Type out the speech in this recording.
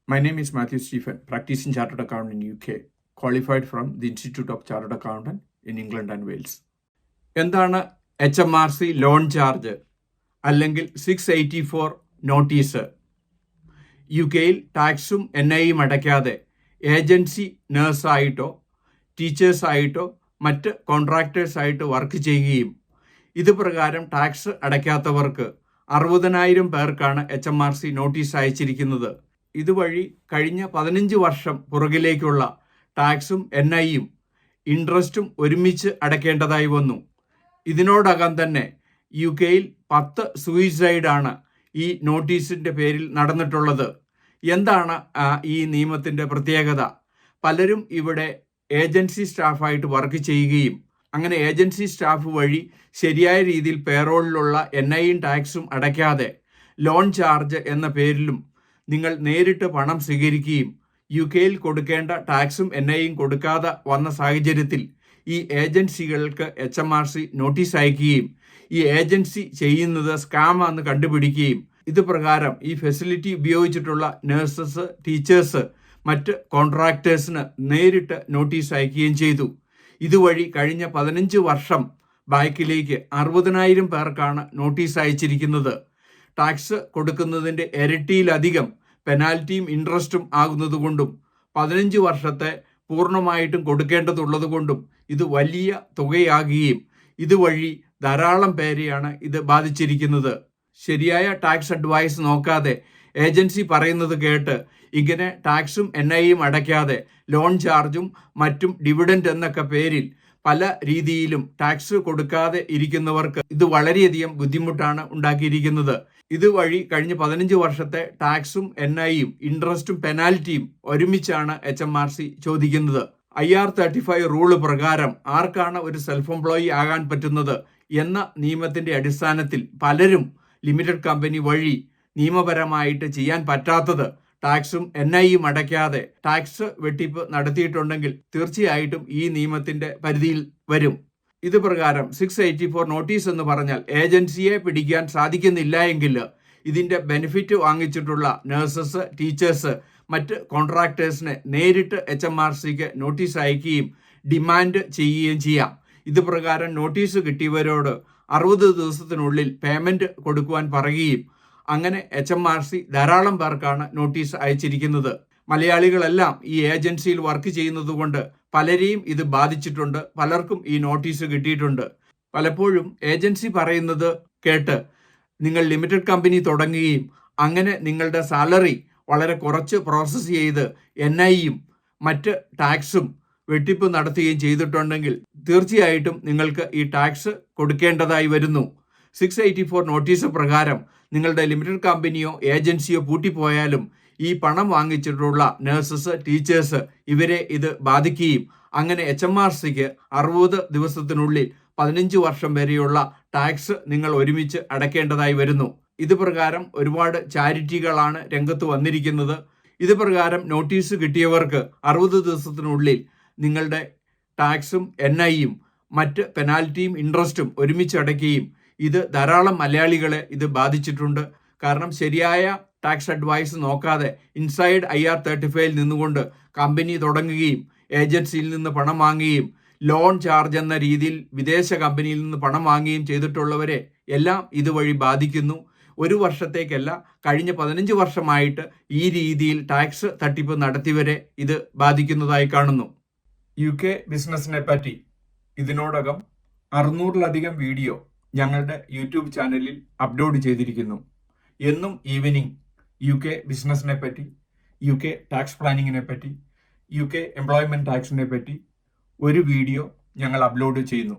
My name is Matthew Stephen, practicing chartered accountant in UK, qualified from the Institute of Chartered Accountant in England and Wales. എന്താണ് HMRC loan charge അല്ലെങ്കിൽ 684 notice? UK-യിൽ ടാക്സും NI-യും അടയ്ക്കാതെ agency നേഴ്സായിട്ടോ ടീച്ചേഴ്സായിട്ടോ മറ്റ് കോൺട്രാക്ടേഴ്സായിട്ട് work ചെയ്യുകയും ഇത് പ്രകാരം tax അടയ്ക്കാത്തവർക്ക് 60,000 പേർക്കാണ് HMRC notice അയച്ചിരിക്കുന്നത്. ഇതുവഴി കഴിഞ്ഞ 15 വർഷം പുറകിലേക്കുള്ള ടാക്സും NI-യും ഇൻട്രസ്റ്റും ഒരുമിച്ച് അടയ്ക്കേണ്ടതായി വന്നു. ഇതിനോടകം തന്നെ UK-യിൽ 10 സൂയിസൈഡാണ് ഈ നോട്ടീസിൻ്റെ പേരിൽ നടന്നിട്ടുള്ളത്. എന്താണ് ഈ നിയമത്തിൻ്റെ പ്രത്യേകത? പലരും ഇവിടെ ഏജൻസി സ്റ്റാഫായിട്ട് വർക്ക് ചെയ്യുകയും അങ്ങനെ ഏജൻസി സ്റ്റാഫ് വഴി ശരിയായ രീതിയിൽ പേറോളിലുള്ള NI-യും ടാക്സും അടയ്ക്കാതെ ലോൺ ചാർജ് എന്ന പേരിലും നിങ്ങൾ നേരിട്ട് പണം സ്വീകരിക്കുകയും UK-യിൽ കൊടുക്കേണ്ട ടാക്സും NI-യും കൊടുക്കാതെ വന്ന സാഹചര്യത്തിൽ ഈ ഏജൻസികൾക്ക് HMRC നോട്ടീസ് അയക്കുകയും ഈ ഏജൻസി ചെയ്യുന്നത് സ്കാമാണെന്ന് കണ്ടുപിടിക്കുകയും ഇത് പ്രകാരം ഈ ഫെസിലിറ്റി ഉപയോഗിച്ചിട്ടുള്ള നഴ്സസ്, ടീച്ചേഴ്സ്, മറ്റ് കോൺട്രാക്ടേഴ്സിന് നേരിട്ട് നോട്ടീസ് അയക്കുകയും ചെയ്തു. ഇതുവഴി കഴിഞ്ഞ 15 വർഷം ബാക്കിലേക്ക് 60,000 പേർക്കാണ് നോട്ടീസ് അയച്ചിരിക്കുന്നത്. ടാക്സ് കൊടുക്കുന്നതിൻ്റെ ഇരട്ടിയിലധികം പെനാൽറ്റിയും ഇൻട്രസ്റ്റും ആകുന്നതുകൊണ്ടും 15 വർഷത്തെ പൂർണ്ണമായിട്ടും കൊടുക്കേണ്ടതുള്ളത് കൊണ്ടും ഇത് വലിയ തുകയാകുകയും ഇതുവഴി ധാരാളം പേരെയാണ് ഇത് ബാധിച്ചിരിക്കുന്നത്. ശരിയായ ടാക്സ് അഡ്വൈസ് നോക്കാതെ ഏജൻസി പറയുന്നത് കേട്ട് ഇങ്ങനെ ടാക്സും NI-യും അടയ്ക്കാതെ ലോൺ ചാർജും മറ്റും ഡിവിഡൻഡ് എന്നൊക്കെ പേരിൽ പല രീതിയിലും ടാക്സ് കൊടുക്കാതെ ഇരിക്കുന്നവർക്ക് ഇത് വളരെയധികം ബുദ്ധിമുട്ടാണ് ഉണ്ടാക്കിയിരിക്കുന്നത്. ഇതുവഴി കഴിഞ്ഞ 15 വർഷത്തെ ടാക്സും NI-യും ഇൻട്രസ്റ്റും പെനാൽറ്റിയും ഒരുമിച്ചാണ് HMRC ചോദിക്കുന്നത്. IR35 റൂള് പ്രകാരം ആർക്കാണ് ഒരു സെൽഫ് എംപ്ലോയി ആകാൻ പറ്റുന്നത് എന്ന നിയമത്തിൻ്റെ അടിസ്ഥാനത്തിൽ പലരും ലിമിറ്റഡ് കമ്പനി വഴി നിയമപരമായിട്ട് ചെയ്യാൻ പറ്റാത്തത് ടാക്സും NI-യും അടയ്ക്കാതെ ടാക്സ് വെട്ടിപ്പ് നടത്തിയിട്ടുണ്ടെങ്കിൽ തീർച്ചയായിട്ടും ഈ നിയമത്തിൻ്റെ പരിധിയിൽ വരും. ഇത് പ്രകാരം 684 നോട്ടീസ് എന്ന് പറഞ്ഞാൽ ഏജൻസിയെ പിടിക്കാൻ സാധിക്കുന്നില്ല എങ്കിൽ ഇതിൻ്റെ ബെനിഫിറ്റ് വാങ്ങിച്ചിട്ടുള്ള നഴ്സസ്, ടീച്ചേഴ്സ്, മറ്റ് കോൺട്രാക്ടേഴ്സിനെ നേരിട്ട് HMRCക്ക് നോട്ടീസ് അയക്കുകയും ഡിമാൻഡ് ചെയ്യുകയും ചെയ്യാം. ഇത് പ്രകാരം നോട്ടീസ് കിട്ടിയവരോട് 60 ദിവസത്തിനുള്ളിൽ പേയ്മെൻറ്റ് കൊടുക്കുവാൻ പറയുകയും അങ്ങനെ HMRC ധാരാളം പേർക്കാണ് നോട്ടീസ് അയച്ചിരിക്കുന്നത്. മലയാളികളെല്ലാം ഈ ഏജൻസിയിൽ വർക്ക് ചെയ്യുന്നത് കൊണ്ട് പലരെയും ഇത് ബാധിച്ചിട്ടുണ്ട്. പലർക്കും ഈ നോട്ടീസ് കിട്ടിയിട്ടുണ്ട്. പലപ്പോഴും ഏജൻസി പറയുന്നത് കേട്ട് നിങ്ങൾ ലിമിറ്റഡ് കമ്പനി തുടങ്ങുകയും അങ്ങനെ നിങ്ങളുടെ സാലറി വളരെ കുറച്ച് പ്രോസസ്സ് ചെയ്ത് NI-യും മറ്റ് ടാക്സും വെട്ടിപ്പ് നടത്തുകയും ചെയ്തിട്ടുണ്ടെങ്കിൽ തീർച്ചയായിട്ടും നിങ്ങൾക്ക് ഈ ടാക്സ് കൊടുക്കേണ്ടതായി വരുന്നു. 684 നോട്ടീസ് പ്രകാരം നിങ്ങളുടെ ലിമിറ്റഡ് കമ്പനിയോ ഏജൻസിയോ പൂട്ടിപ്പോയാലും ഈ പണം വാങ്ങിച്ചിട്ടുള്ള നഴ്സസ്, ടീച്ചേഴ്സ് ഇവരെ ഇത് ബാധിക്കുകയും അങ്ങനെ HMRCക്ക് 60 ദിവസത്തിനുള്ളിൽ 15 വർഷം വരെയുള്ള ടാക്സ് നിങ്ങൾ ഒരുമിച്ച് അടയ്ക്കേണ്ടതായി വരുന്നു. ഇത് പ്രകാരം ഒരുപാട് ചാരിറ്റികളാണ് രംഗത്ത് വന്നിരിക്കുന്നത്. ഇത് പ്രകാരം നോട്ടീസ് കിട്ടിയവർക്ക് 60 ദിവസത്തിനുള്ളിൽ നിങ്ങളുടെ ടാക്സും NI-യും മറ്റ് പെനാൽറ്റിയും ഇൻട്രസ്റ്റും ഒരുമിച്ച് അടയ്ക്കുകയും ഇത് ധാരാളം മലയാളികളെ ഇത് ബാധിച്ചിട്ടുണ്ട്. കാരണം ശരിയായ ടാക്സ് അഡ്വൈസ് നോക്കാതെ ഇൻസൈഡ് IR35 നിന്നുകൊണ്ട് കമ്പനി തുടങ്ങുകയും ഏജൻസിയിൽ നിന്ന് പണം വാങ്ങുകയും ലോൺ ചാർജ് എന്ന രീതിയിൽ വിദേശ കമ്പനിയിൽ നിന്ന് പണം വാങ്ങുകയും ചെയ്തിട്ടുള്ളവരെ എല്ലാം ഇതുവഴി ബാധിക്കുന്നു. ഒരു വർഷത്തേക്കല്ല, കഴിഞ്ഞ 15 വർഷമായിട്ട് ഈ രീതിയിൽ ടാക്സ് തട്ടിപ്പ് നടത്തിയവരെ ഇത് ബാധിക്കുന്നതായി കാണുന്നു. UK ബിസിനസ്സിനെ പറ്റി ഇതിനോടകം 600-ലധികം വീഡിയോ ഞങ്ങളുടെ യൂട്യൂബ് ചാനലിൽ അപ്ലോഡ് ചെയ്തിരിക്കുന്നു. എന്നും ഈവനിങ് UK ബിസിനസ്സിനെ പറ്റി, UK ടാക്സ് പ്ലാനിങ്ങിനെ പറ്റി, UK എംപ്ലോയ്മെൻറ്റ് ടാക്സിനെ പറ്റി ഒരു വീഡിയോ ഞങ്ങൾ അപ്ലോഡ് ചെയ്യുന്നു.